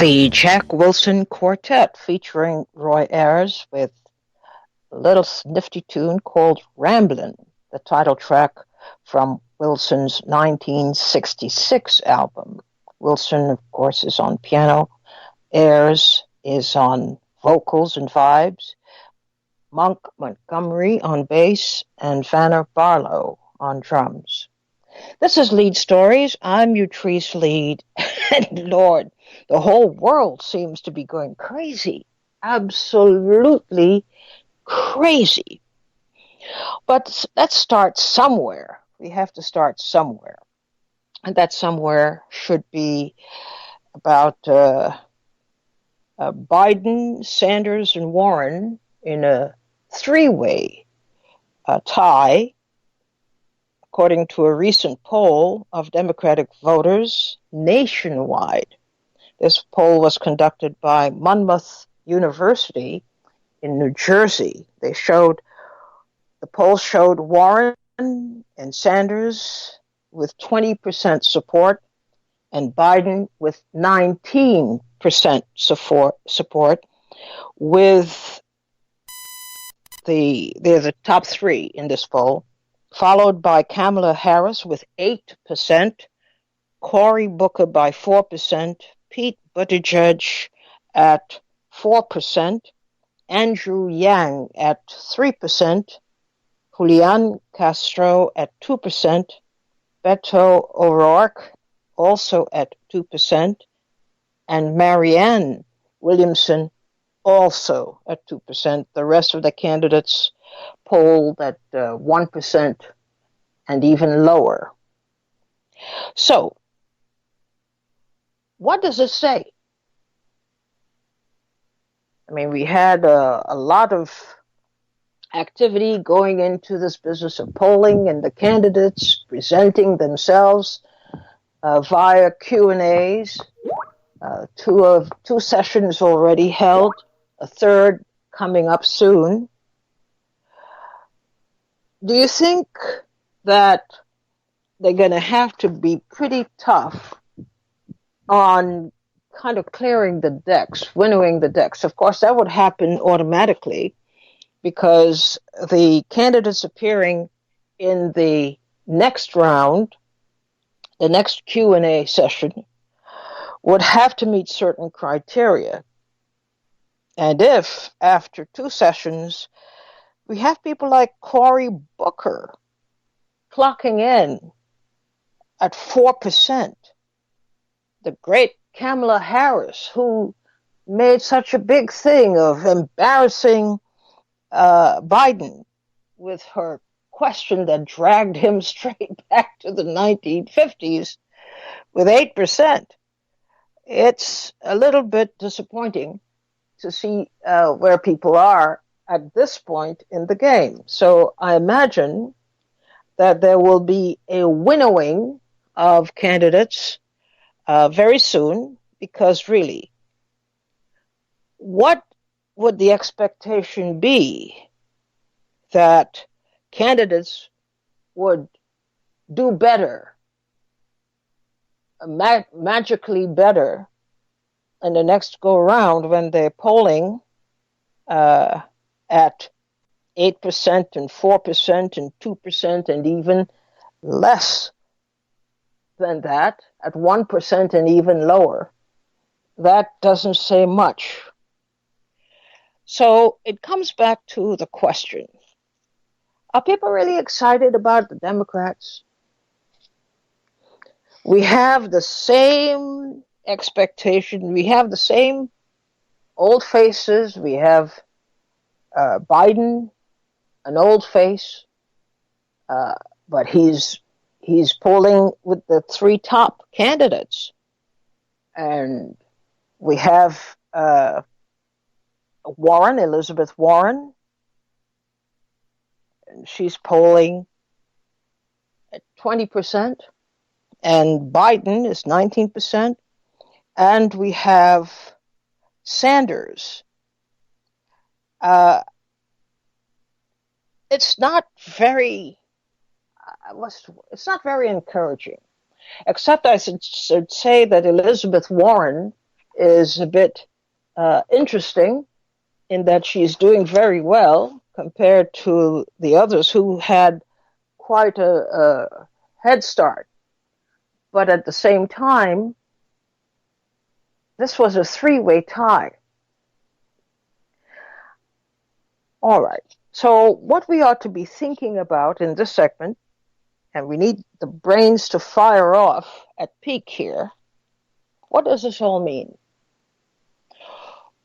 The Jack Wilson Quartet featuring Roy Ayers with a little nifty tune called Ramblin', the title track from Wilson's 1966 album. Wilson, of course, is on piano. Ayers is on vocals and vibes. Monk Montgomery on bass, and Vanner Barlow on drums. This is Leid Stories. I'm Utrice Leid, and Lord, the whole world seems to be going crazy. Absolutely crazy. But let's start somewhere. We have to start somewhere. And that somewhere should be about Biden, Sanders, and Warren in a three-way tie, according to a recent poll of Democratic voters nationwide. This poll was conducted by Monmouth University in New Jersey. The poll showed Warren and Sanders with 20% support and Biden with 19% support, with they're the top three in this poll, followed by Kamala Harris with 8%, Cory Booker by 4%, Pete Buttigieg at 4%, Andrew Yang at 3%, Julian Castro at 2%, Beto O'Rourke also at 2%, and Marianne Williamson also at 2%. The rest of the candidates polled at 1% and even lower. So, what does it say? I mean, we had a lot of activity going into this business of polling and the candidates presenting themselves via Q&As. Two sessions already held, a third coming up soon. Do you think that they're going to have to be pretty tough on kind of clearing the decks, winnowing the decks? Of course, that would happen automatically because the candidates appearing in the next round, the next Q&A session, would have to meet certain criteria. And if, after two sessions, we have people like Cory Booker clocking in at 4%, the great Kamala Harris, who made such a big thing of embarrassing Biden with her question that dragged him straight back to the 1950s with 8%. It's a little bit disappointing to see where people are at this point in the game. So I imagine that there will be a winnowing of candidates very soon, because really, what would the expectation be that candidates would do better, magically better in the next go around when they're polling at 8% and 4% and 2% and even less than that, at 1% and even lower? That doesn't say much. So it comes back to the question, are people really excited about the Democrats? We have the same expectation. We have the same old faces. We have Biden, an old face, but he's polling with the three top candidates. And we have Warren, Elizabeth Warren, and she's polling at 20%, and Biden is 19%, and we have Sanders. It's not very encouraging, except I should say that Elizabeth Warren is a bit interesting in that she's doing very well compared to the others who had quite a head start. But at the same time, this was a three-way tie. All right. So what we ought to be thinking about in this segment, and we need the brains to fire off at peak here, what does this all mean?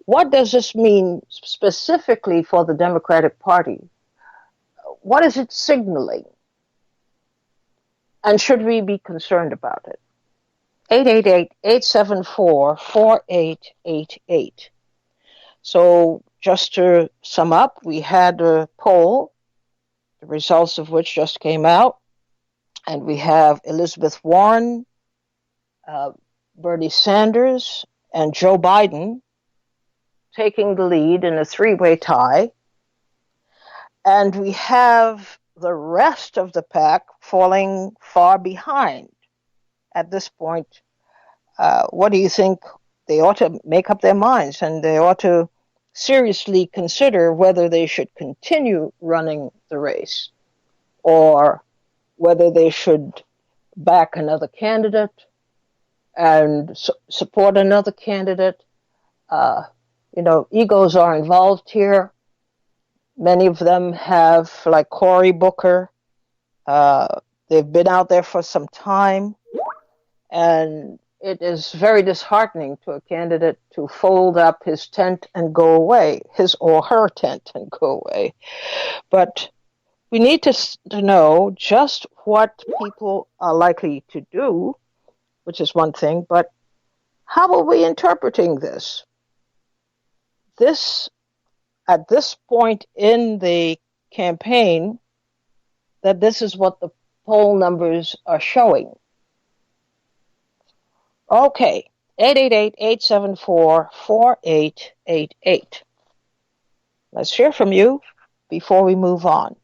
What does this mean specifically for the Democratic Party? What is it signaling? And should we be concerned about it? 888-874-4888. So just to sum up, we had a poll, the results of which just came out, and we have Elizabeth Warren, Bernie Sanders, and Joe Biden taking the lead in a three-way tie. And we have the rest of the pack falling far behind. At this point, what do you think? They ought to make up their minds, and they ought to seriously consider whether they should continue running the race or whether they should back another candidate and support another candidate. Egos are involved here. Many of them have, like Cory Booker, they've been out there for some time, and it is very disheartening to a candidate to fold up his tent and go away, his or her tent and go away. But we need to know just what people are likely to do, which is one thing, but how are we interpreting this? At this point in the campaign, that this is what the poll numbers are showing. Okay, 888-874-4888. Let's hear from you before we move on.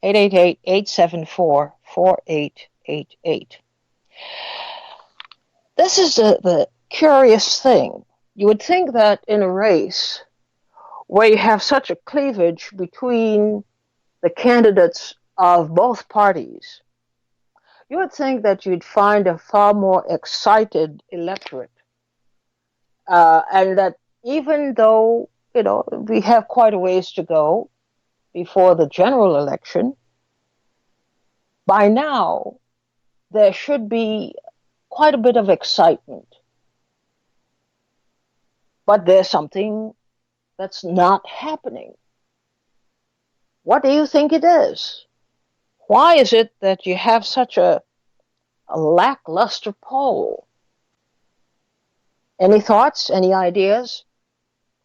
888-874-4888. This is the curious thing. You would think that in a race where you have such a cleavage between the candidates of both parties, you would think that you'd find a far more excited electorate. And that even though, we have quite a ways to go before the general election, by now there should be quite a bit of excitement. But there's something that's not happening. What do you think it is? Why is it that you have such a lackluster poll? Any thoughts, any ideas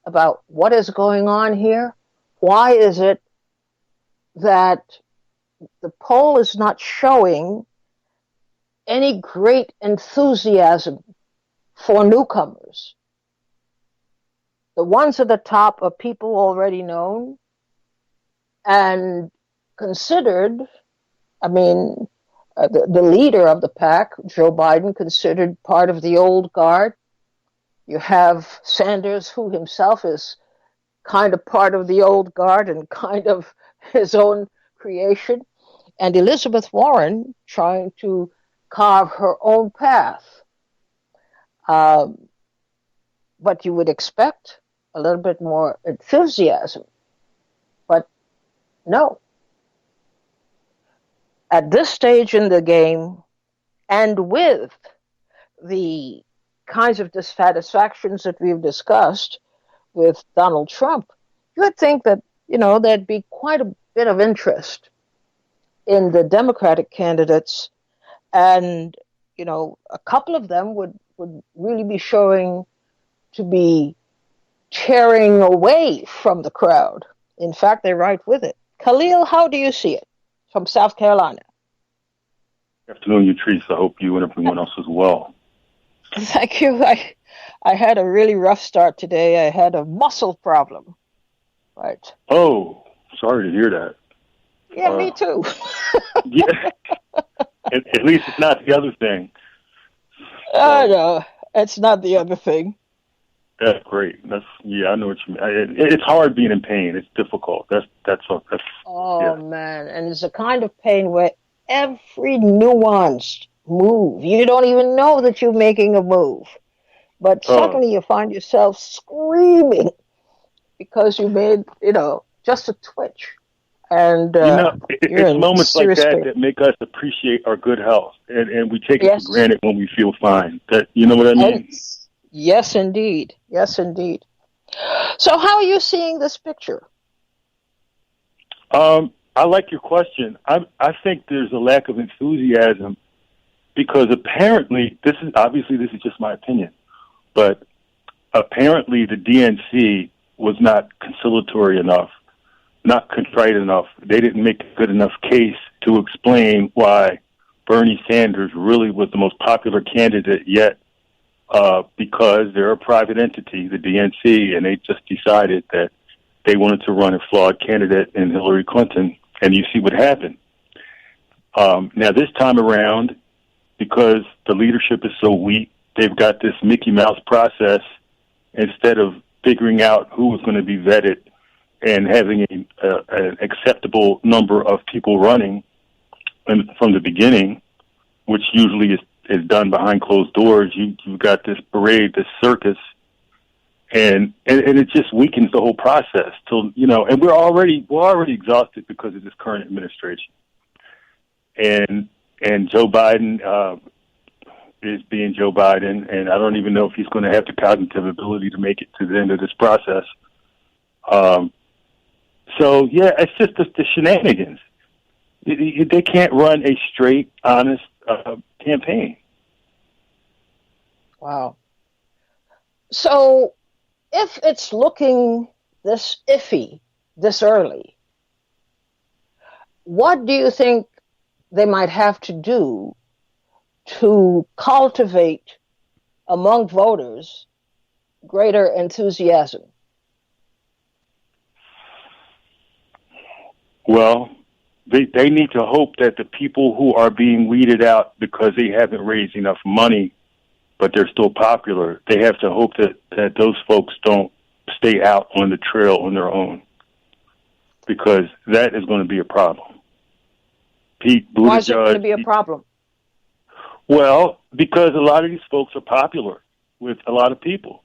about what is going on here? Why is it that the poll is not showing any great enthusiasm for newcomers? The ones at the top are people already known and considered. I mean, the leader of the pack, Joe Biden, considered part of the old guard. You have Sanders, who himself is kind of part of the old guard and kind of his own creation. And Elizabeth Warren trying to carve her own path. But you would expect a little bit more enthusiasm. But no. At this stage in the game, and with the kinds of dissatisfactions that we've discussed with Donald Trump, you would think that, there'd be quite a bit of interest in the Democratic candidates, and, a couple of them would really be showing to be tearing away from the crowd. In fact, they're right with it. Khalil, how do you see it from South Carolina? Good afternoon, Utrice. I hope you and everyone else as well. Thank you. I had a really rough start today. I had a muscle problem. Right. Oh, sorry to hear that. Yeah, me too. Yeah. At least it's not the other thing. I know. It's not the other thing. That's great. I know what you mean. It's hard being in pain. It's difficult. That's Oh yeah. man, and it's a kind of pain where every nuanced move, you don't even know that you're making a move, but Oh, suddenly you find yourself screaming because you made, just a twitch, and you're it's in moments like serious that pain. that make us appreciate our good health, and we take it for Yes, granted when we feel fine. That you know what I and mean? yes, indeed, yes, indeed. So, how are you seeing this picture? I like your question. I think there's a lack of enthusiasm because apparently this is just my opinion, but apparently the DNC was not conciliatory enough, not contrite enough. They didn't make a good enough case to explain why Bernie Sanders really was the most popular candidate yet, because they're a private entity, the DNC, and they just decided that they wanted to run a flawed candidate in Hillary Clinton, and you see what happened. Now, this time around, because the leadership is so weak, they've got this Mickey Mouse process instead of figuring out who was going to be vetted and having an acceptable number of people running from the beginning, which usually is done behind closed doors. You've got this parade, this circus, and it just weakens the whole process. Till and we're already exhausted because of this current administration, and Joe Biden is being Joe Biden, and I don't even know if he's going to have the cognitive ability to make it to the end of this process. So yeah, it's just the shenanigans. They can't run a straight, honest campaign. Wow. So, if it's looking this iffy this early, what do you think they might have to do to cultivate among voters greater enthusiasm? Well, they need to hope that the people who are being weeded out because they haven't raised enough money, but they're still popular, they have to hope that those folks don't stay out on the trail on their own, because that is going to be a problem. Pete Why is it going to Buttigieg, be a problem? well, because a lot of these folks are popular with a lot of people.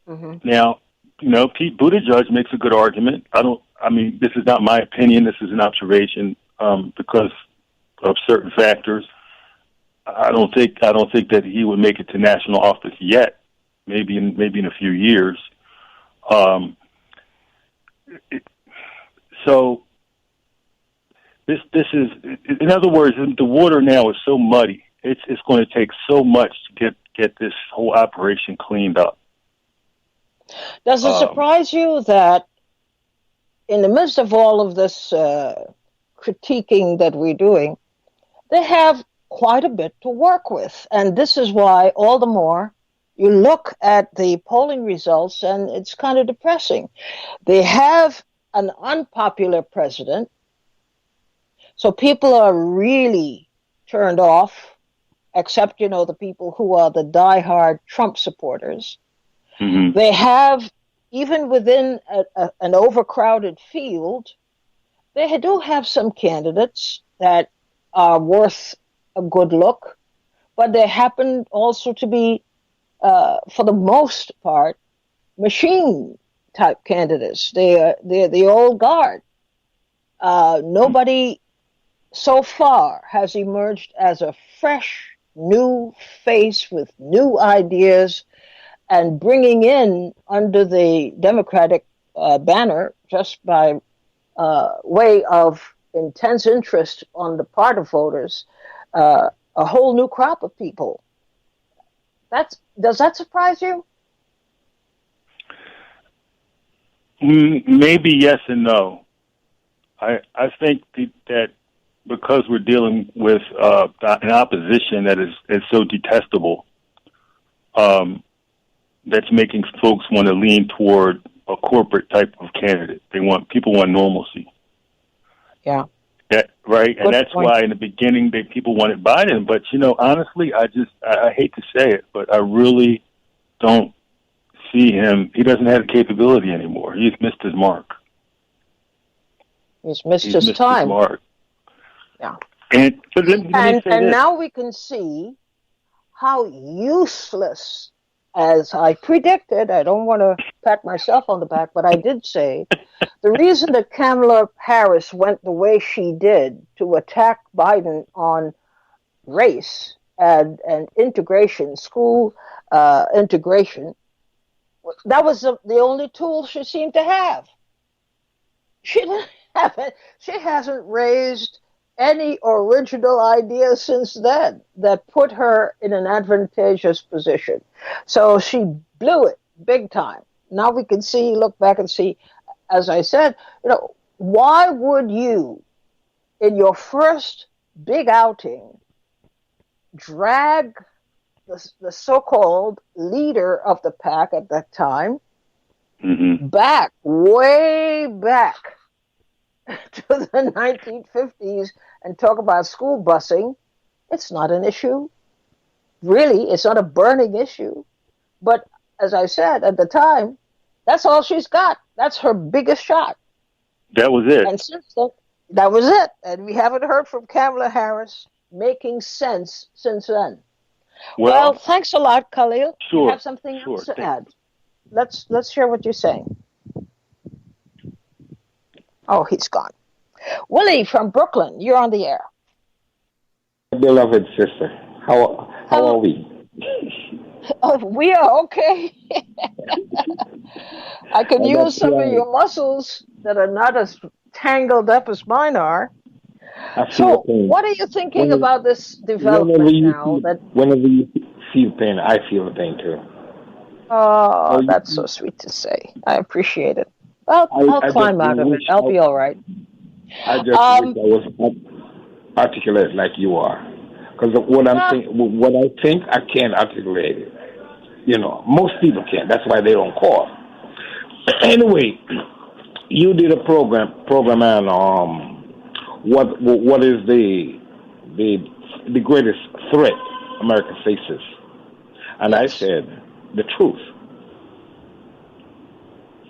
Hmm. Now, Pete Buttigieg makes a good argument. I mean, this is not my opinion. This is an observation, because of certain factors. I don't think that he would make it to national office yet. Maybe in a few years. So this is, in other words, the water now is so muddy. It's going to take so much to get this whole operation cleaned up. Does it surprise you that in the midst of all of this critiquing that we're doing, they have quite a bit to work with? And this is why, all the more, you look at the polling results and it's kind of depressing. They have an unpopular president, so people are really turned off, except, the people who are the diehard Trump supporters. Mm-hmm. They have, even within an overcrowded field, they do have some candidates that are worth a good look, but they happen also to be, for the most part, machine type candidates. They're the old guard. Nobody so far has emerged as a fresh, new face with new ideas and bringing in under the Democratic banner, just by way of intense interest on the part of voters, a whole new crop of people. Does that surprise you? Maybe yes and no. I think that because we're dealing with an opposition that is so detestable, that's making folks want to lean toward a corporate type of candidate. People want normalcy. Yeah. Right, and Good that's point. why in the beginning people wanted Biden. But honestly, I hate to say it, but I really don't see him. He doesn't have the capability anymore. He's missed his mark. He's missed He's his missed his time. mark. Yeah. And but let me say And this. now we can see how useless, as I predicted, I don't want to pat myself on the back, but I did say the reason that Kamala Harris went the way she did to attack Biden on race and integration, school integration, that was the only tool she seemed to have. She didn't have it. She hasn't raised any original ideas since then that put her in an advantageous position. So she blew it big time. Now we can see, look back and see, as I said, why would you, in your first big outing, drag the so-called leader of the pack at that time Mm-hmm. back, way back to the 1950s and talk about school busing? It's not an issue. Really, it's not a burning issue. But as I said at the time, that's all she's got. That's her biggest shot. That was it. And since then, that was it. And we haven't heard from Kamala Harris making sense since then. Well, Well, thanks a lot, Khalil. You sure, have something else sure. to add? Let's hear what you're saying. Oh, he's gone. Willie from Brooklyn, you're on the air. Beloved sister, how are we? Oh, we are okay. I can And that's use some of why your muscles that are not as tangled up as mine are. I feel So, pain. what are you thinking Whenever, about this whenever development you now? feel, whenever you feel pain, I feel the pain too. So Oh, that's so you, sweet to say. I appreciate it. Well, I'll I just climb out of wish it. I'll be all right. I just wish Um, I was articulate like you are, because ah, what I think, I can't articulate it. Most people can't. That's why they don't call. Anyway, you did a program on what is the the greatest threat America faces, and I yes. said the truth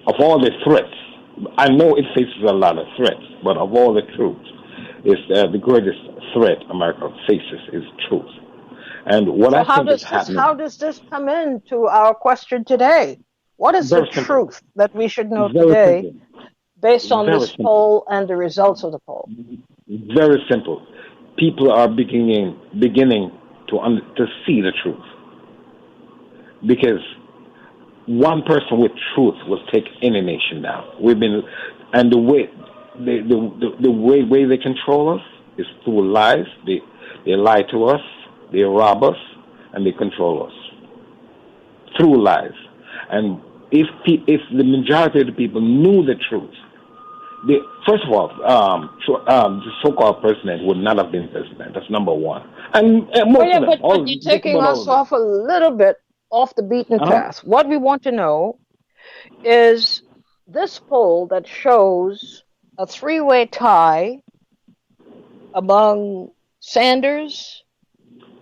of all the threats. I know it faces a lot of threats, but of all the truth, is the greatest threat America faces is truth. And what So I think is happening, how does this come into our question today? What is the very simple, truth that we should know very today simple, based on very this simple, poll and the results of the poll? very simple. People are beginning to see the truth, because one person with truth will take any nation down. And the way they control us is through lies. They lie to us, they rob us, and they control us through lies. And if the majority of the people knew the truth, first of all, the so-called president would not have been president. That's number one. And Well, most yeah, of them, but you're just taking about all us of them. off a little bit off the beaten Uh-huh. path. What we want to know is this poll that shows a three-way tie among Sanders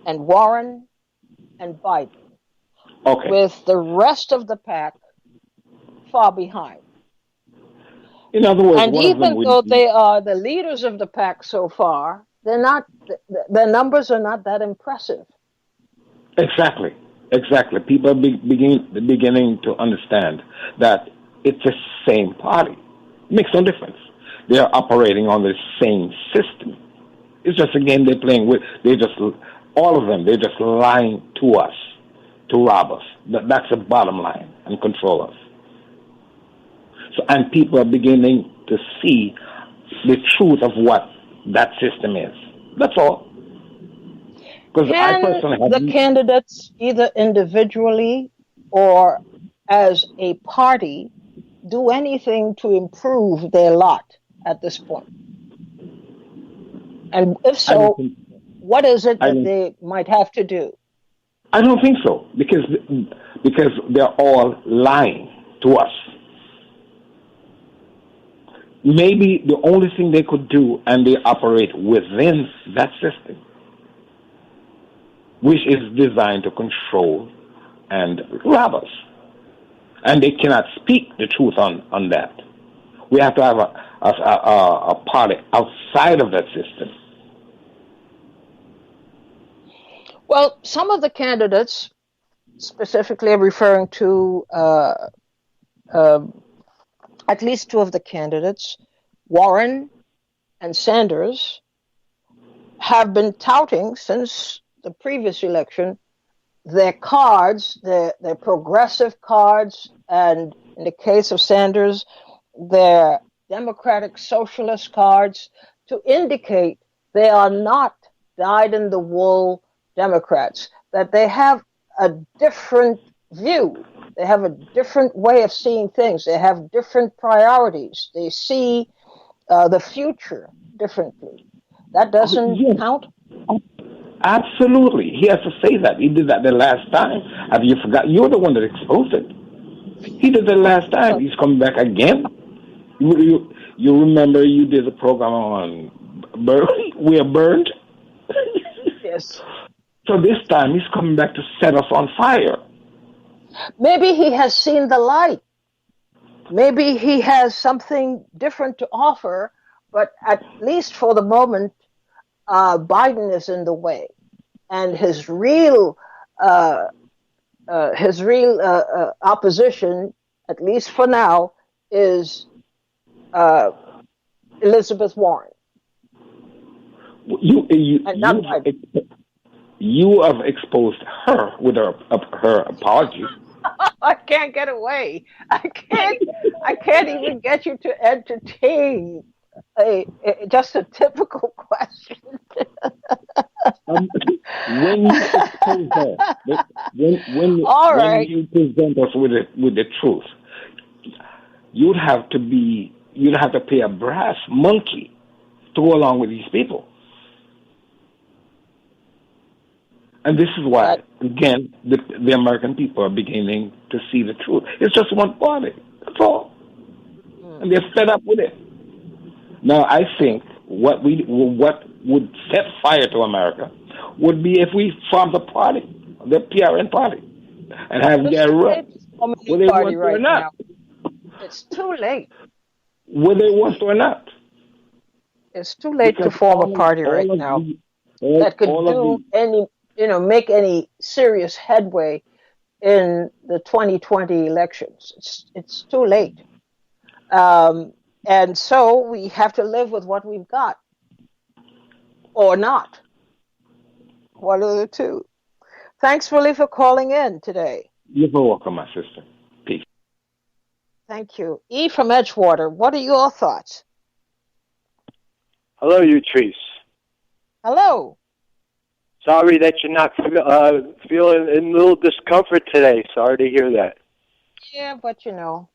and Warren and Biden, Okay. with the rest of the pack far behind. In other words, And one of them even would though they are the leaders of the pack so far, they're not. Their numbers are not that impressive. exactly, exactly. People are beginning to understand that it's the same party. It makes no difference. They are operating on the same system. It's just a game they're playing with. All of them, they're just lying to us, to rob us. That's the bottom line, and control us. So, and people are beginning to see the truth of what that system is. That's all. Because I Can personally the have, candidates, either individually or as a party, do anything to improve their lot at this point? And if I don't so, think, what is it I that don't, they might have to do? I don't think so, because they're all lying to us. maybe the only thing they could do, and they operate within that system, which is designed to control and rob us. And they cannot speak the truth on that. We have to have a party outside of that system. Well, some of the candidates, specifically referring to at least two of the candidates, Warren and Sanders, have been touting since the previous election their cards, their progressive cards, and in the case of Sanders, their democratic socialist cards, to indicate they are not dyed-in-the-wool Democrats, that they have a different view. They have a different way of seeing things. They have different priorities. They see the future differently. That doesn't count? Absolutely. He has to say that. He did that the last time. Have you forgot? You're the one that exposed it. He did it last time. He's coming back again. You remember you did a program on we are burned? Yes. So this time he's coming back to set us on fire. Maybe he has seen the light. Maybe he has something different to offer, but at least for the moment, Biden is in the way, and his real opposition, at least for now, is Elizabeth Warren. You have exposed her with her apology. I can't get away. I can't even get you to entertain just a typical question. When you expose her, when you present us with the truth, you'd have to pay a brass monkey to go along with these people. And this is why, again, the American people are beginning to see the truth. It's just one party. That's all. And they're fed up with it. Now, I think what would set fire to America would be if we formed a party, the PRN party, and have their run. Whether they want to or not. It's too late. Whether they want to or not. It's too late to form a party right now that could do any, make any serious headway in the 2020 elections. It's too late. And so we have to live with what we've got. Or not. One of the two. Thanks, Willie, for calling in today. You're welcome, my sister. Peace. Thank you. E from Edgewater, what are your thoughts? Hello, Utrice. Hello. Sorry that you're not feeling in a little discomfort today. Sorry to hear that. Yeah, but the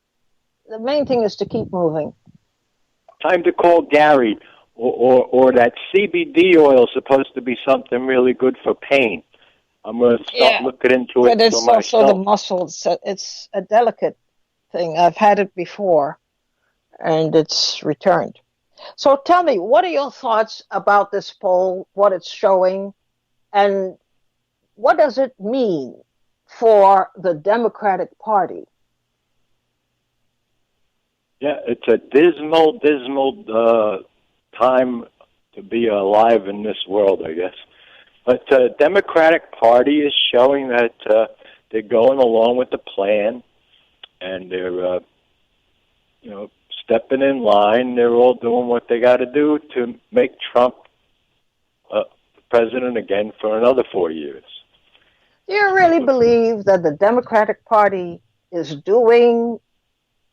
main thing is to keep moving. Time to call Gary, or that CBD oil is supposed to be something really good for pain. I'm going to start looking into it. But it's also the muscles. It's a delicate thing. I've had it before, and it's returned. So tell me, what are your thoughts about this poll, what it's showing, and what does it mean for the Democratic Party? Yeah, it's a dismal time to be alive in this world, I guess. But the Democratic Party is showing that they're going along with the plan, and they're, stepping in line. They're all doing what they got to do to make Trump president again for another 4 years. Do you really believe that the Democratic Party is doing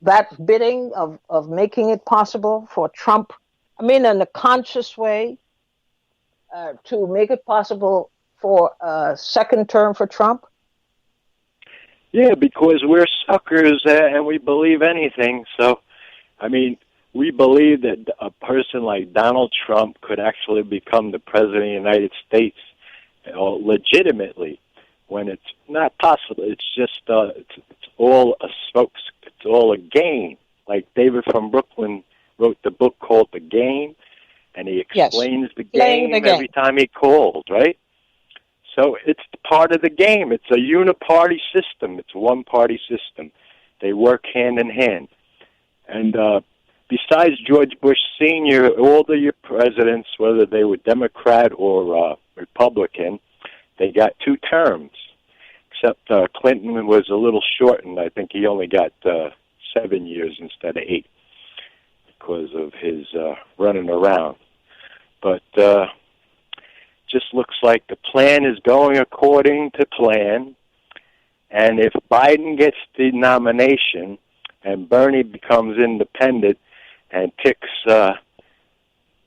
that bidding of making it possible for Trump, in a conscious way, to make it possible for a second term for Trump? Yeah, because we're suckers and we believe anything. So, we believe that a person like Donald Trump could actually become the president of the United States legitimately, when it's not possible. It's just it's all a smoke. It's all a game. Like David from Brooklyn wrote the book called The Game, and he Yes. explains the Playing the game every time he calls, right? So it's part of the game. It's a uniparty system. It's a one-party system. They work hand in hand. And besides George Bush Sr., all the your presidents, whether they were Democrat or Republican, they got 2 terms. Except Clinton was a little shortened. I think he only got 7 years instead of 8 because of his running around. But just looks like the plan is going according to plan. And if Biden gets the nomination and Bernie becomes independent and picks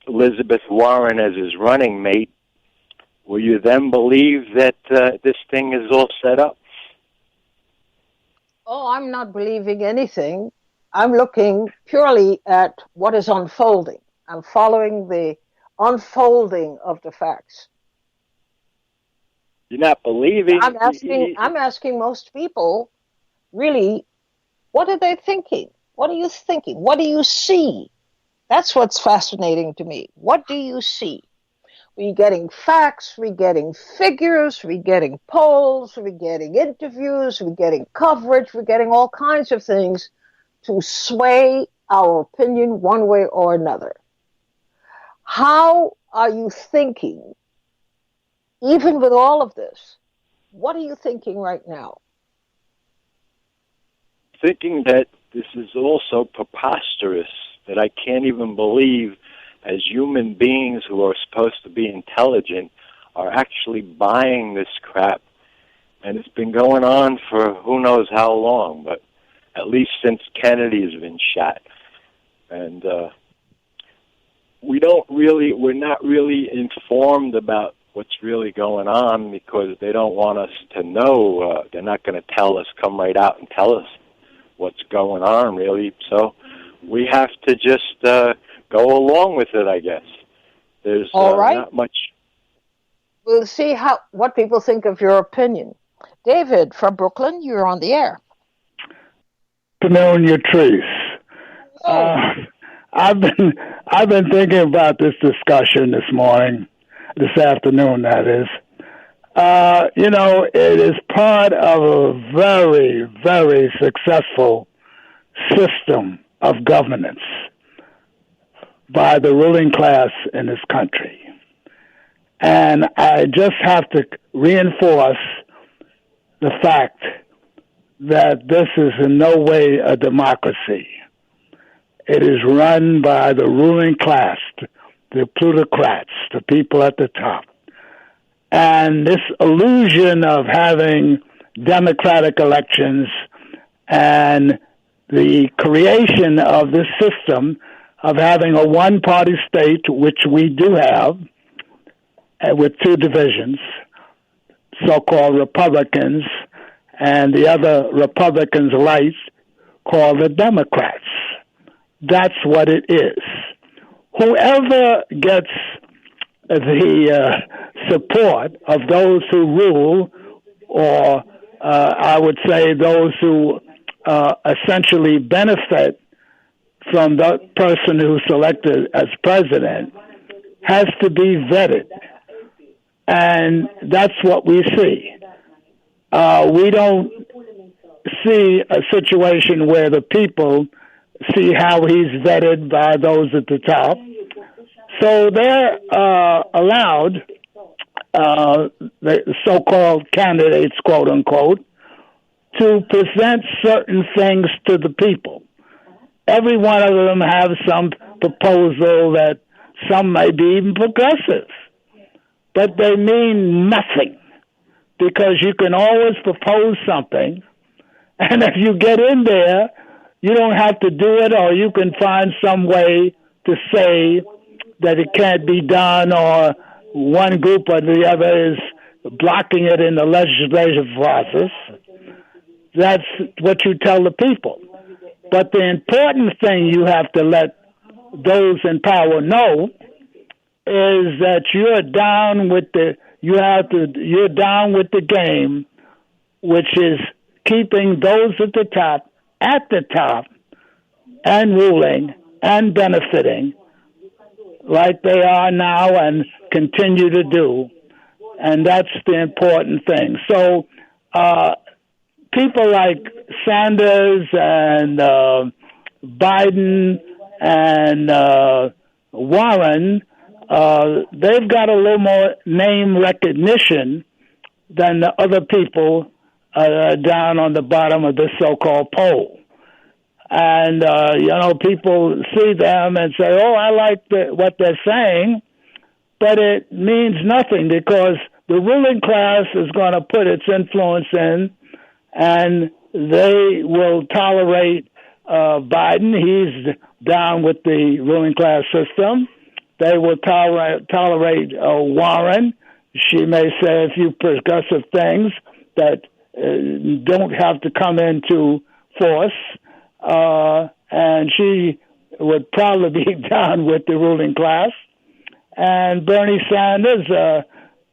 Elizabeth Warren as his running mate, will you then believe that this thing is all set up? Oh, I'm not believing anything. I'm looking purely at what is unfolding. I'm following the unfolding of the facts. You're not believing. I'm asking most people, really, what are they thinking? What are you thinking? What do you see? That's what's fascinating to me. What do you see? We're getting facts, we're getting figures, we're getting polls, we're getting interviews, we're getting coverage, we're getting all kinds of things to sway our opinion one way or another. How are you thinking, even with all of this? What are you thinking right now? Thinking that this is also preposterous, that I can't even believe as human beings who are supposed to be intelligent are actually buying this crap. And it's been going on for who knows how long, but at least since Kennedy has been shot. And we're not really informed about what's really going on because they don't want us to know. They're not going to tell us, come right out and tell us what's going on, really. So we have to just go along with it, I guess. There's all right. Not much. We'll see what people think of your opinion. David from Brooklyn, you're on the air. Afternoon, your trees. Oh. I've been thinking about this discussion this afternoon, that is. It is part of a very, very successful system of governance by the ruling class in this country. And I just have to reinforce the fact that this is in no way a democracy. It is run by the ruling class, the plutocrats, the people at the top. And this illusion of having democratic elections and the creation of this system of having a one-party state, which we do have, with 2 divisions, so-called Republicans, and the other Republicans light called the Democrats. That's what it is. Whoever gets the support of those who rule, or I would say those who essentially benefit from the person who's selected as president, has to be vetted. And that's what we see. We don't see a situation where the people see how he's vetted by those at the top. So they're allowed, the so-called candidates, quote unquote, to present certain things to the people. Every one of them have some proposal that some may be even progressive, but they mean nothing because you can always propose something, and if you get in there, you don't have to do it, or you can find some way to say that it can't be done, or one group or the other is blocking it in the legislative process. That's what you tell the people. But the important thing you have to let those in power know is that you're down with the game, which is keeping those at the top and ruling, and benefiting like they are now and continue to do. And that's the important thing. So people like Sanders and Biden and Warren, they've got a little more name recognition than the other people down on the bottom of the so-called poll. And, people see them and say, oh, I like what they're saying, but it means nothing because the ruling class is going to put its influence in, and they will tolerate Biden. He's down with the ruling class system. They will tolerate Warren. She may say a few progressive things that don't have to come into force. And she would probably be down with the ruling class. And Bernie Sanders,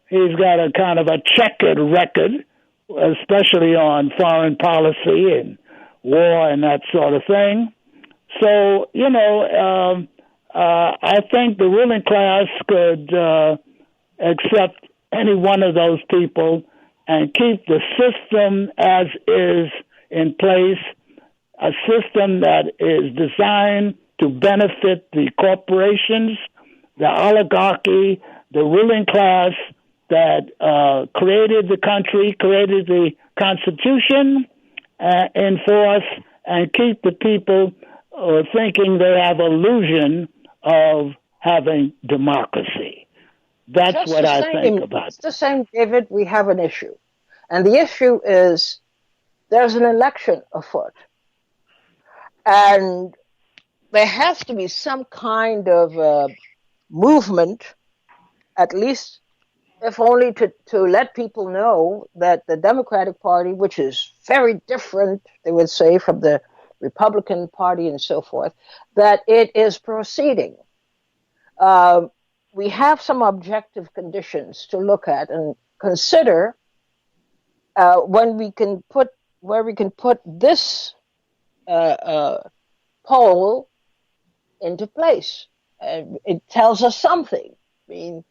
he's got a kind of a checkered record, especially on foreign policy and war and that sort of thing. So, I think the ruling class could accept any one of those people and keep the system as is in place, a system that is designed to benefit the corporations, the oligarchy, the ruling class that created the country, created the Constitution in force, and keep the people thinking they have illusion of having democracy. That's Just what the I same, think about. It's the same, David. We have an issue. And the issue is there's an election afoot. And there has to be some kind of movement, at least if only to let people know that the Democratic Party, which is very different, they would say, from the Republican Party and so forth, that it is proceeding. We have some objective conditions to look at and consider where we can put this poll into place. It tells us something. I mean,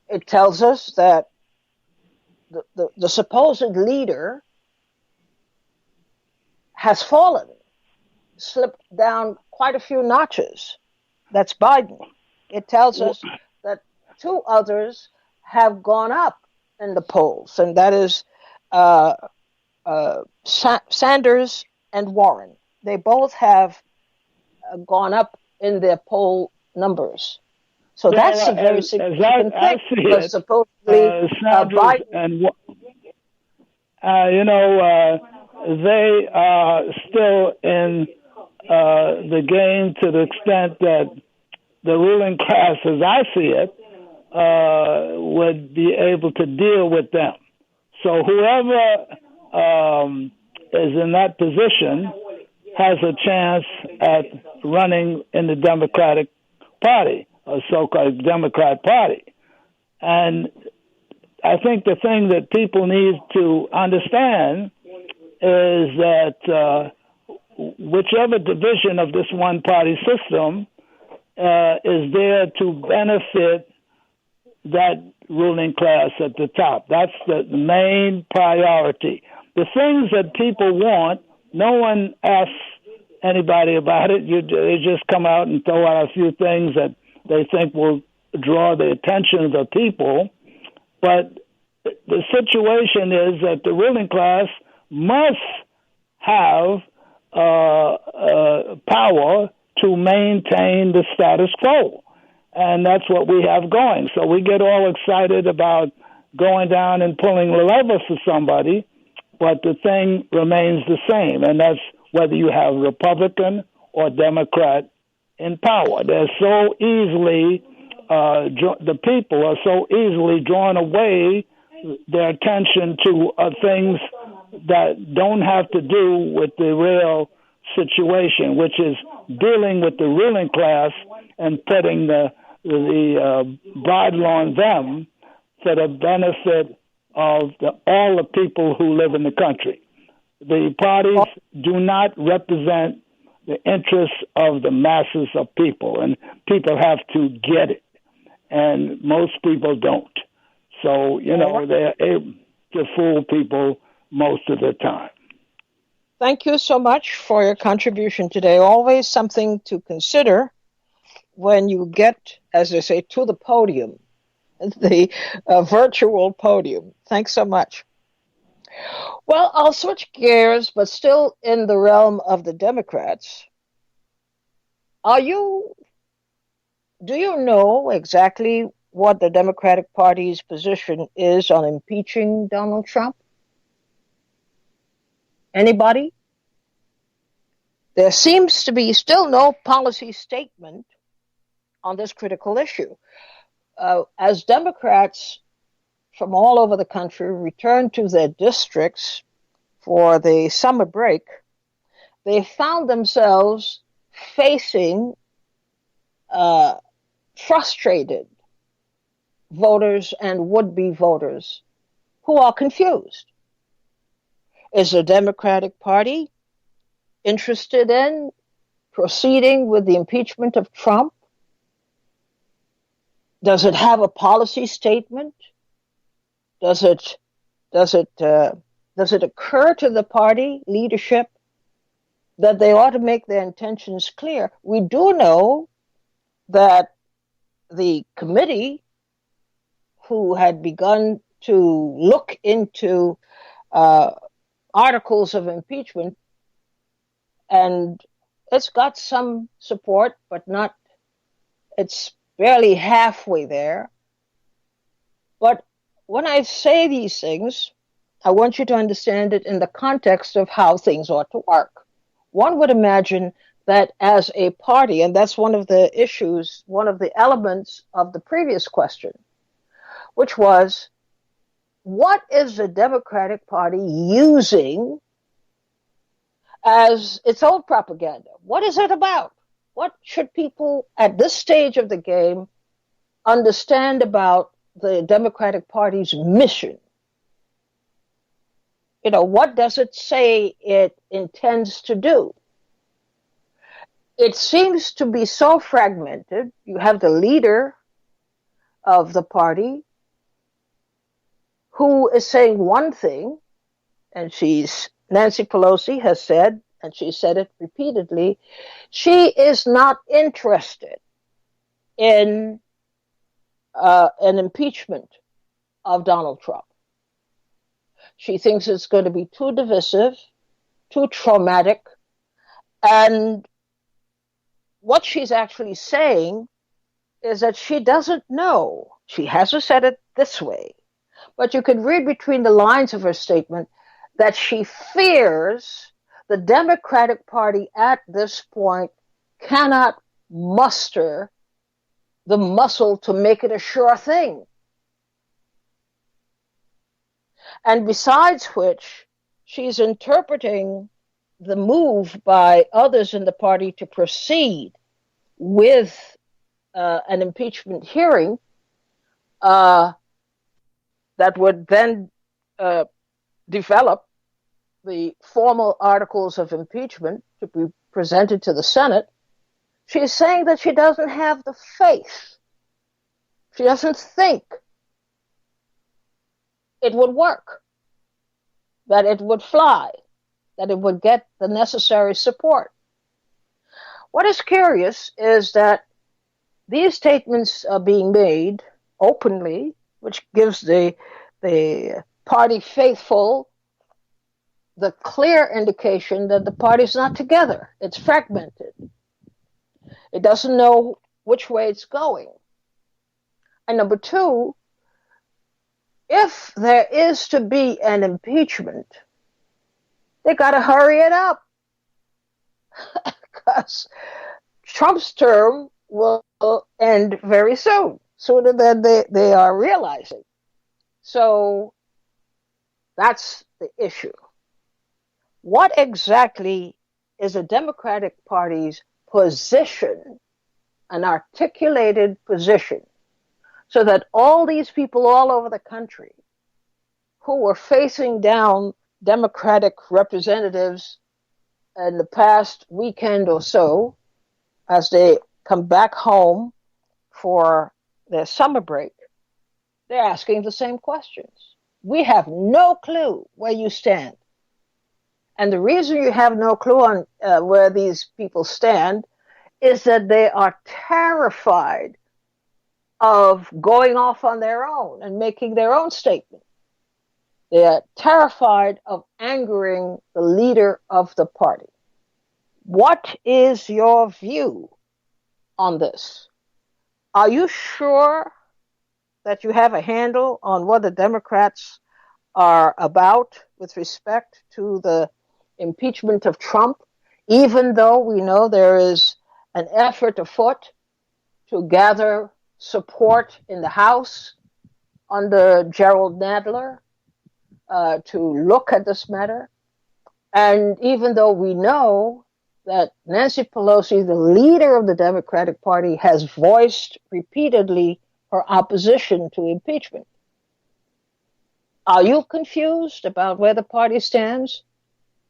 it tells us that the supposed leader has fallen, slipped down quite a few notches. That's Biden. It tells us that two others have gone up in the polls, and that is Sanders and Warren. They both have gone up in their poll numbers. So that's a very significant thing, because supposedly Biden... And, they are still in the game to the extent that the ruling class, as I see it, would be able to deal with them. So whoever is in that position has a chance at running in the Democratic Party, or so-called Democrat Party. And I think the thing that people need to understand is that whichever division of this one-party system is there to benefit that ruling class at the top. That's the main priority. The things that people want, no one asks anybody about it. They just come out and throw out a few things that they think will draw the attention of the people. But the situation is that the ruling class must have power to maintain the status quo. And that's what we have going. So we get all excited about going down and pulling the lever for somebody, but the thing remains the same, and that's whether you have Republican or Democrat in power. They're so easily, the people are so easily drawn away their attention to things that don't have to do with the real situation, which is dealing with the ruling class and putting the bridle on them for the benefit of all the people who live in the country. The parties do not represent the interests of the masses of people, and people have to get it, and most people don't. So, they're able to fool people most of the time. Thank you so much for your contribution today. Always something to consider when you get, as they say, to the podium, the virtual podium. Thanks so much. Well, I'll switch gears, but still in the realm of the Democrats. Do you know exactly what the Democratic Party's position is on impeaching Donald Trump? Anybody? There seems to be still no policy statement on this critical issue. As Democrats from all over the country return to their districts for the summer break, they found themselves facing frustrated voters and would-be voters who are confused. Is the Democratic Party interested in proceeding with the impeachment of Trump? Does it have a policy statement? Does it occur to the party leadership that they ought to make their intentions clear? We do know that the committee who had begun to look into articles of impeachment, and it's got some support, but not, it's barely halfway there. But when I say these things, I want you to understand it in the context of how things ought to work. One would imagine that as a party, and that's one of the issues, one of the elements of the previous question, which was, what is the Democratic Party using as its own propaganda? What is it about? What should people at this stage of the game understand about the Democratic Party's mission? What does it say it intends to do? It seems to be so fragmented. You have the leader of the party who is saying one thing, and Nancy Pelosi has said, and she said it repeatedly, she is not interested in an impeachment of Donald Trump. She thinks it's going to be too divisive, too traumatic, and what she's actually saying is that she doesn't know. She hasn't said it this way, but you could read between the lines of her statement that she fears the Democratic Party at this point cannot muster the muscle to make it a sure thing. And besides which, she's interpreting the move by others in the party to proceed with an impeachment hearing that would then develop the formal articles of impeachment to be presented to the Senate. She's saying that she doesn't have the faith. She doesn't think it would work, that it would fly, that it would get the necessary support. What is curious is that these statements are being made openly, which gives the party faithful the clear indication that the party's not together. It's fragmented. It doesn't know which way it's going. And number two, if there is to be an impeachment, they got to hurry it up because Trump's term will end very soon, sooner than they are realizing. So that's the issue. What exactly is the Democratic Party's position, an articulated position, so that all these people all over the country who were facing down Democratic representatives in the past weekend or so, as they come back home for their summer break, they're asking the same questions. We have no clue where you stand. And the reason you have no clue on where these people stand is that they are terrified of going off on their own and making their own statement. They are terrified of angering the leader of the party. What is your view on this? Are you sure that you have a handle on what the Democrats are about with respect to the impeachment of Trump, even though we know there is an effort afoot to gather support in the House under Gerald Nadler to look at this matter? And even though we know that Nancy Pelosi, the leader of the Democratic Party, has voiced repeatedly her opposition to impeachment. Are you confused about where the party stands?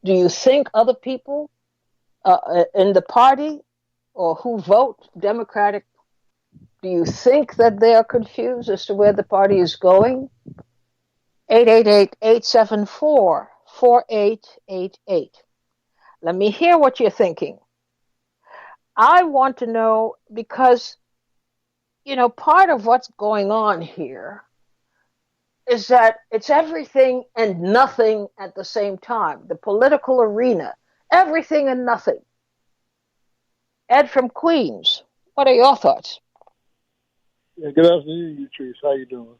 Do you think other people in the party or who vote Democratic, do you think that they are confused as to where the party is going? 888-874-4888. Let me hear what you're thinking. I want to know because, part of what's going on here is that it's everything and nothing at the same time. The political arena, everything and nothing. Ed from Queens, what are your thoughts? Yeah, good afternoon, Utrice. How you doing?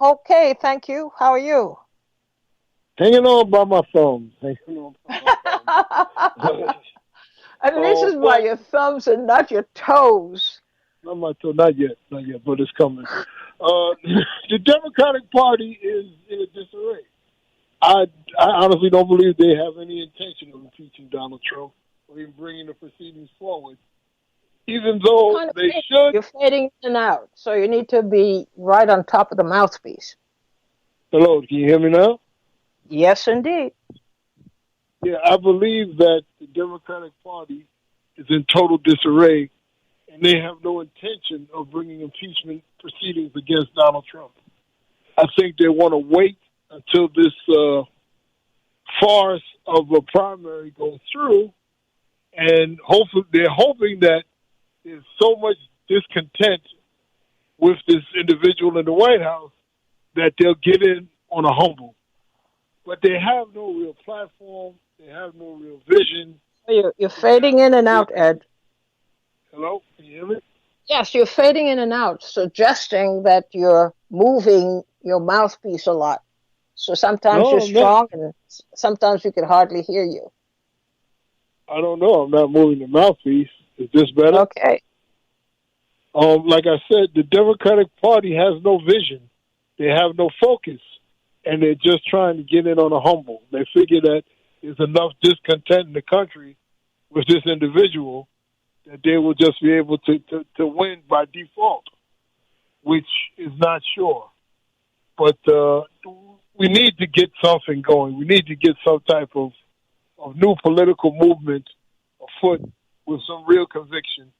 Okay, thank you. How are you? Hanging on by my thumbs. Hanging on by my thumbs. And this is by your thumbs and not your toes. Not my toes. Not yet, but it's coming. The Democratic Party is in a disarray. I honestly don't believe they have any intention of impeaching Donald Trump or even bringing the proceedings forward, even though they should. You're fading in and out, so you need to be right on top of the mouthpiece. Hello, can you hear me now? Yes, indeed. Yeah, I believe that the Democratic Party is in total disarray, and they have no intention of bringing impeachment proceedings against Donald Trump. I think they want to wait until this farce of a primary goes through, and hopefully they're hoping that there's so much discontent with this individual in the White House that they'll get in on a humble. But they have no real platform. They have no real vision. You're fading in and out, Ed. Hello? Can you hear me? Yes, you're fading in and out, suggesting that you're moving your mouthpiece a lot. So sometimes you're strong and sometimes we can hardly hear you. I don't know. I'm not moving the mouthpiece. Is this better? Okay. Like I said, the Democratic Party has no vision. They have no focus. And they're just trying to get in on a humble. They figure that there's enough discontent in the country with this individual that they will just be able to win by default, which is not sure. But we need to get something going. We need to get some type of new political movement afoot with some real conviction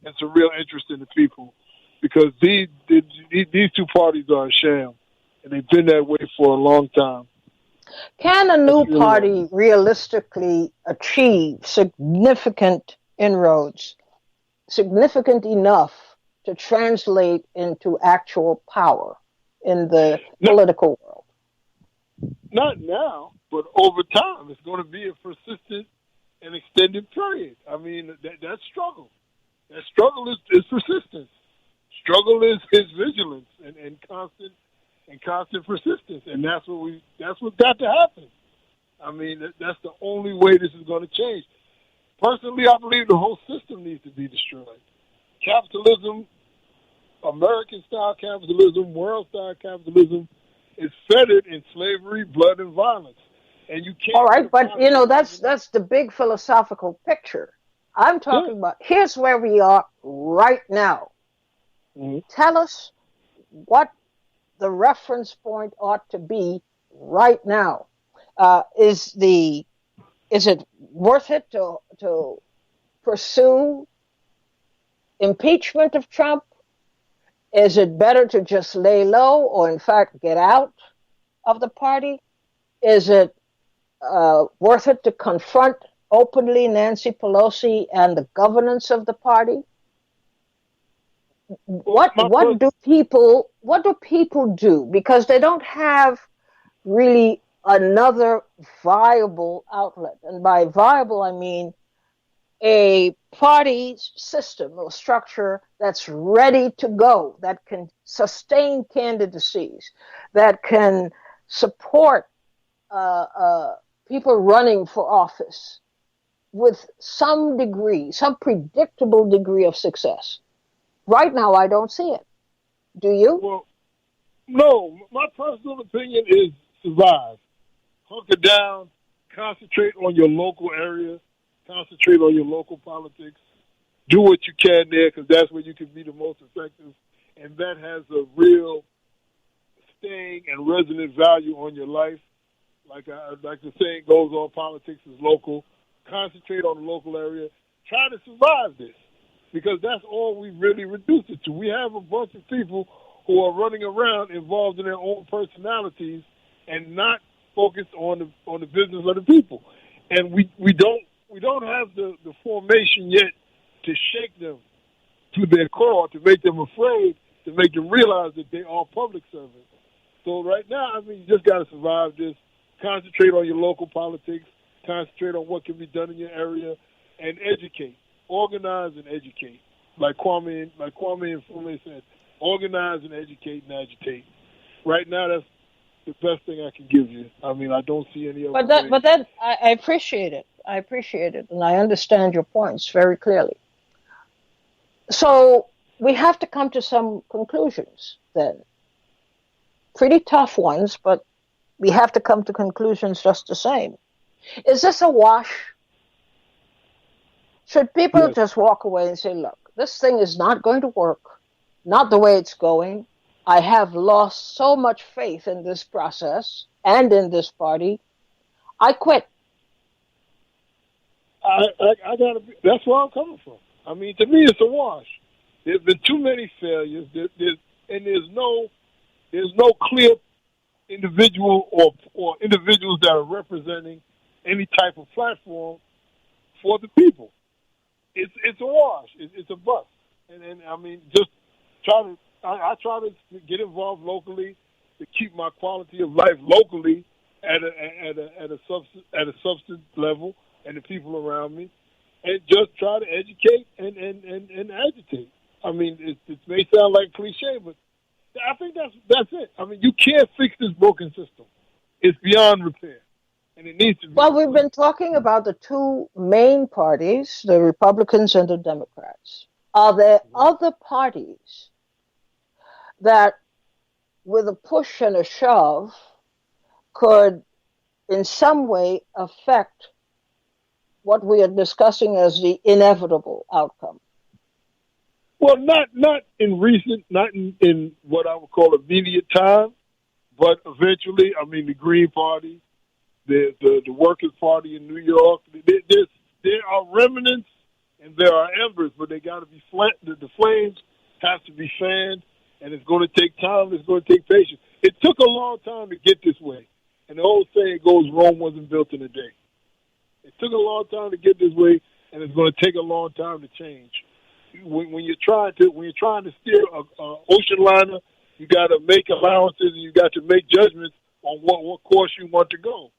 and some real interest in the people, because these two parties are a sham, and they've been that way for a long time. Can a new party realistically achieve significant inroads, significant enough to translate into actual power in the political world? Not now, but over time. It's going to be a persistent and extended period. I mean, that struggle. That struggle is persistence. Struggle is vigilance and constant persistence, and that's what's got to happen. I mean, that's the only way this is going to change. Personally, I believe the whole system needs to be destroyed. Capitalism, American-style capitalism, world-style capitalism, is fettered in slavery, blood, and violence. And you can't. All right, but that's the big philosophical picture. I'm talking about here's where we are right now. Mm-hmm. Tell us what the reference point ought to be right now. Is it worth it to pursue impeachment of Trump? Is it better to just lay low or, in fact, get out of the party? Is it worth it to confront openly Nancy Pelosi and the governance of the party? What do people do? Because they don't have really another viable outlet. And by viable, I mean a party system or structure that's ready to go, that can sustain candidacies, that can support people running for office with some degree, some predictable degree of success. Right now, I don't see it. Do you? Well, no. My personal opinion is survive. Hunker down. Concentrate on your local area. Concentrate on your local politics. Do what you can there, because that's where you can be the most effective, and that has a real staying and resonant value on your life. Like the saying goes, all politics is local. Concentrate on the local area. Try to survive this, because that's all we really reduced it to. We have a bunch of people who are running around involved in their own personalities and not focused on the business of the people. And we don't have the formation yet to shake them to their core, to make them afraid, to make them realize that they are public servants. So right now, I mean, you just got to survive this. Concentrate on your local politics. Concentrate on what can be done in your area, and educate, organize, and educate. Like Kwame Nkrumah said, organize and educate and agitate. Right now, that's the best thing I can give you. I mean, I don't see any other. But that I appreciate it. I appreciate it, and I understand your points very clearly. So we have to come to some conclusions then. Pretty tough ones, but we have to come to conclusions just the same. Is this a wash? Should people just walk away and say, look, this thing is not going to work, not the way it's going. I have lost so much faith in this process and in this party. I quit. That's where I'm coming from. I mean, to me, it's a wash. There's been too many failures, there's no clear individual or individuals that are representing any type of platform for the people. It's a wash. It's a bust. And I mean, just I try to get involved locally to keep my quality of life locally at a substance level and the people around me, and just try to educate and agitate. I mean, it may sound like cliche, but I think that's it. I mean, you can't fix this broken system. It's beyond repair, and it needs to be. Well, we've been talking about the two main parties, the Republicans and the Democrats. Are there other parties that, with a push and a shove, could in some way affect what we are discussing as the inevitable outcome? Well, not in what I would call immediate time, but eventually. I mean, the Green Party, the Workers' Party in New York. There are remnants and there are embers, but they got to be the flames have to be fanned, and it's going to take time. It's going to take patience. It took a long time to get this way, and the old saying goes, "Rome wasn't built in a day." It took a long time to get this way, and it's going to take a long time to change. When you're trying to steer a ocean liner, you got to make allowances and you got to make judgments on what course you want to go,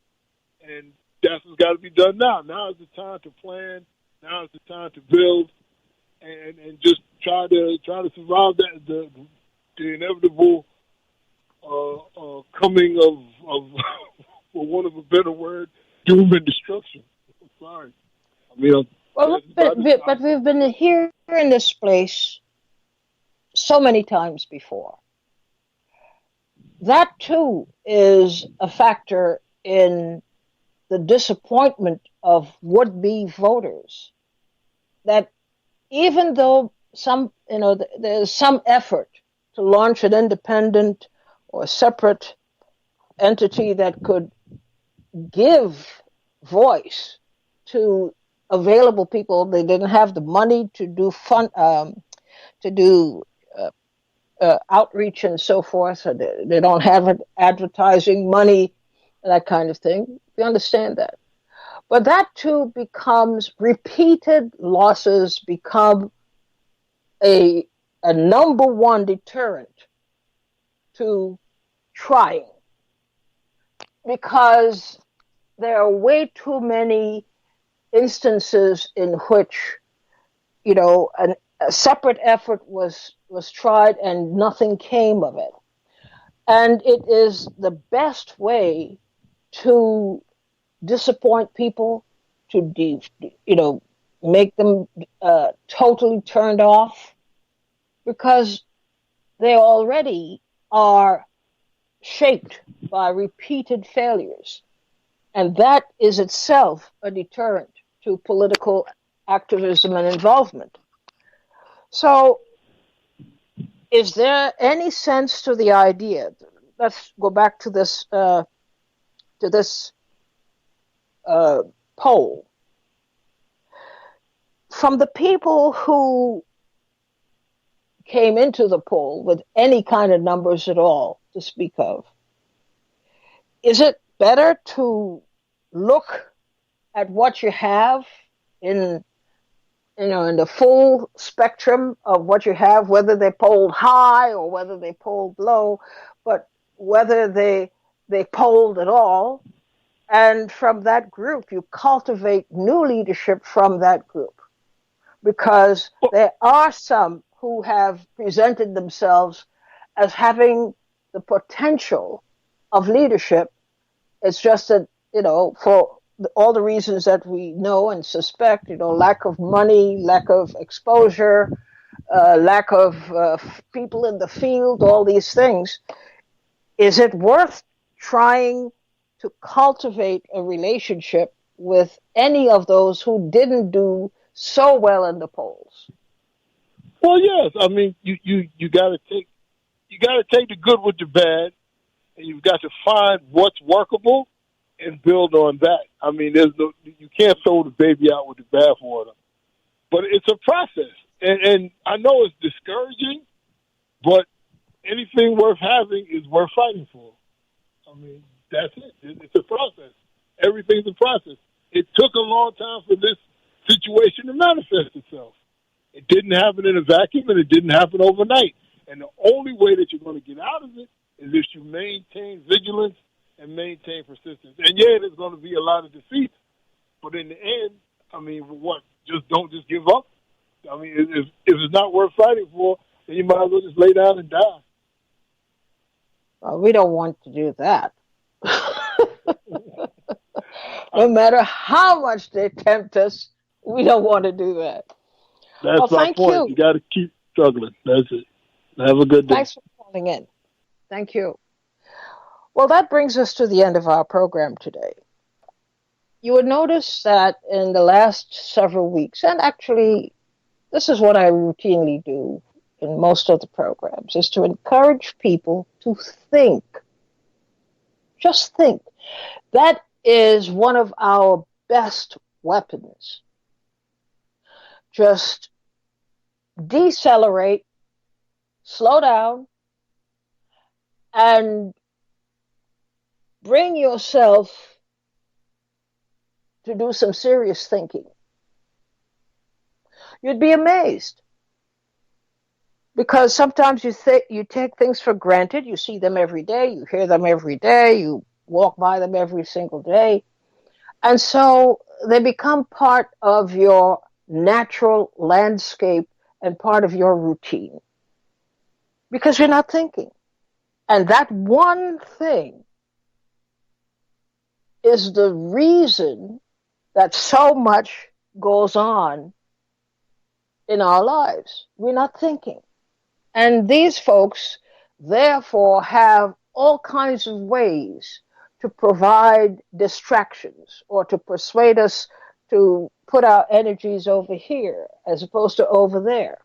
and that's what's got to be done now. Now is the time to plan. Now is the time to build, and just try to survive the inevitable coming of for want of a better word, doom and destruction. I'm sorry. I mean, well, but we've been here in this place so many times before. That, too, is a factor in the disappointment of would-be voters. That even though there's some effort to launch an independent or separate entity that could give voice to available people. They didn't have the money to do to do outreach and so forth. So they don't have advertising money, that kind of thing. We understand that. But that too becomes repeated losses become a number one deterrent to trying, because there are way too many instances in which a separate effort was tried and nothing came of it. And it is the best way to disappoint people, to make them totally turned off, because they already are shaped by repeated failures. And that is itself a deterrent to political activism and involvement. So, is there any sense to the idea? Let's go back to this poll. From the people who came into the poll with any kind of numbers at all to speak of, is it better to look at what you have in the full spectrum of what you have, whether they polled high or whether they polled low, but whether they polled at all, and from that group you cultivate new leadership from that group, because there are some who have presented themselves as having the potential of leadership. It's just that, for all the reasons that we know and suspect, lack of money, lack of exposure, lack of people in the field, all these things, is it worth trying to cultivate a relationship with any of those who didn't do so well in the polls? Well, yes. I mean, you got to take the good with the bad, and you've got to find what's workable and build on that. I mean, you can't throw the baby out with the bathwater. But it's a process, and I know it's discouraging, but anything worth having is worth fighting for. I mean, that's it. It's a process. Everything's a process. It took a long time for this situation to manifest itself. It didn't happen in a vacuum, and it didn't happen overnight. And the only way that you're going to get out of it is if you maintain vigilance and maintain persistence. And yeah, there's going to be a lot of defeats, but in the end, I mean, what? Don't just give up. I mean, if it's not worth fighting for, then you might as well just lay down and die. Well, we don't want to do that. No matter how much they tempt us, we don't want to do that. That's my point. You got to keep struggling. That's it. Have a good day. Thanks for calling in. Thank you. Well, that brings us to the end of our program today. You would notice that in the last several weeks, and actually this is what I routinely do in most of the programs, is to encourage people to think. Just think. That is one of our best weapons. Just decelerate, slow down, and bring yourself to do some serious thinking. You'd be amazed. Because sometimes you take things for granted. You see them every day. You hear them every day. You walk by them every single day. And so they become part of your natural landscape and part of your routine. Because you're not thinking. And that one thing is the reason that so much goes on in our lives. We're not thinking. And these folks, therefore, have all kinds of ways to provide distractions or to persuade us to put our energies over here as opposed to over there.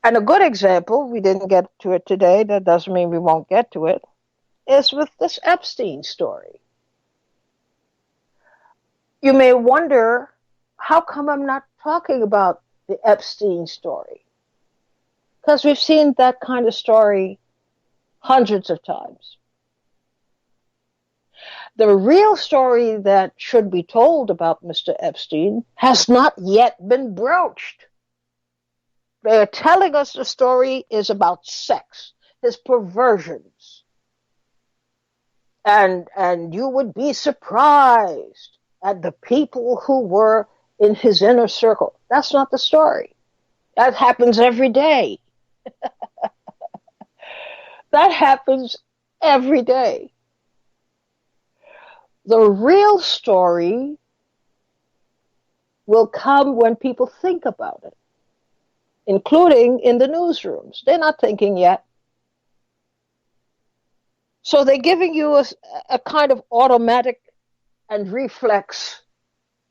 And a good example, we didn't get to it today, that doesn't mean we won't get to it, is with this Epstein story. You may wonder, how come I'm not talking about the Epstein story? Because we've seen that kind of story hundreds of times. The real story that should be told about Mr. Epstein has not yet been broached. They're telling us the story is about sex, his perversions. And you would be surprised at the people who were in his inner circle. That's not the story. That happens every day. That happens every day. The real story will come when people think about it, including in the newsrooms. They're not thinking yet. So they're giving you a kind of automatic and reflex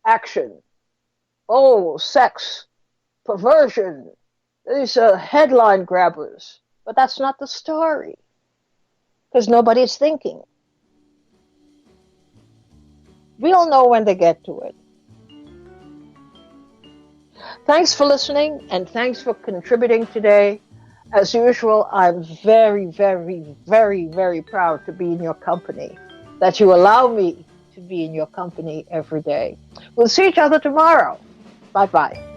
action. Oh, sex, perversion. These are headline grabbers. But that's not the story, because nobody's thinking. We'll know when they get to it. Thanks for listening, and thanks for contributing today. As usual, I'm very, very, very, very proud to be in your company, that you allow me to be in your company every day. We'll see each other tomorrow. Bye-bye.